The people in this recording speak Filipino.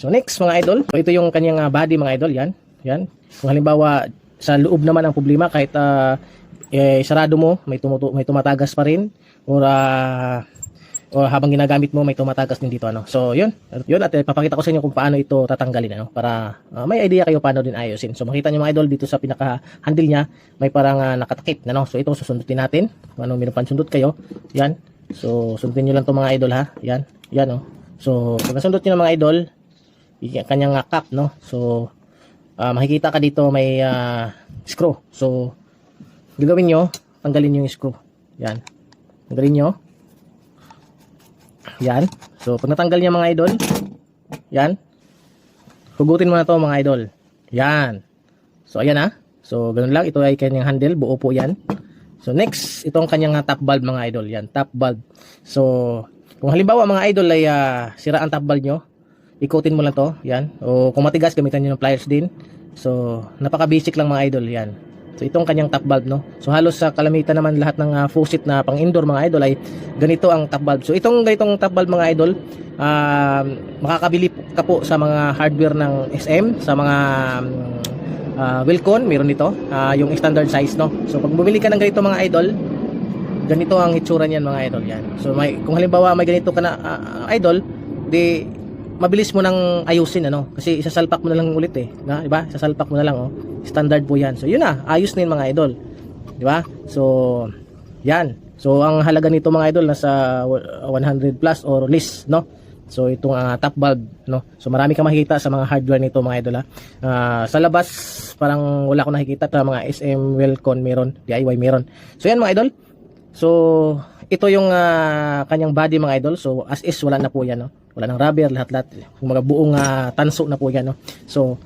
So next mga idol, so ito yung kanyang body mga idol, yan. Yan. Kung halimbawa sa loob naman ang problema kahit sarado mo, may tumatagas pa rin or habang ginagamit mo may tumatagas din dito ano. So yun at papakita ko sa inyo kung paano ito tatanggalin ano para may idea kayo paano din ayusin. So makita niyo mga idol dito sa pinaka handle niya may parang nakatakip ano. So ito susundutin natin. Kung ano may pansundot kayo. Yan. So sundin niyo lang 'to mga idol ha. Yan. Yan oh. So pag nasundot niyo na mga idol, yung kanyang cap no. So makikita ka dito may screw. So gagawin niyo, tanggalin yung screw. Yan. Tanggalin niyo. Yan. So, pag natanggal niya mga idol, yan. Hugutin mo na to mga idol. Yan. So, ayan ha. So, ganun lang. Ito ay kanyang handle. Buo po yan. So, next, ito ang kanyang top valve mga idol. Yan, top valve. So, kung halimbawa mga idol ay sira ang top valve nyo, ikutin mo lang to. Yan. O kung matigas, gamitan nyo ng pliers din. So, napaka-basic lang mga idol. Yan. So itong kanyang top valve no. So halos sa kalamitan naman lahat ng faucet na pang indoor mga idol ay ganito ang top valve. So itong ganitong top valve mga idol, makakabili ka po sa mga hardware ng SM, sa mga Wilcon, meron dito, yung standard size no. So pag bumili ka ng ganito mga idol, ganito ang itsura niyan mga idol yan. So kung halimbawa may ganito ka na idol, di mabilis mo nang ayusin ano kasi isasalpak mo na lang ulit di ba? Isasalpak mo na lang oh. Standard po 'yan. So yun na, ayos na 'yun mga idol. Di ba? So yan. So ang halaga nito mga idol nasa 100 plus or less no. So itong top valve no. So marami kang makikita sa mga hardware nito mga idol ha. Sa labas parang wala akong nakikita sa mga SM Welcon meron, DIY meron. So yan mga idol. So ito yung kanyang body mga idol. So as is wala na po yan no. Wala nang rubber, lahat-lahat. Kung mga buong tanso na po yan no. So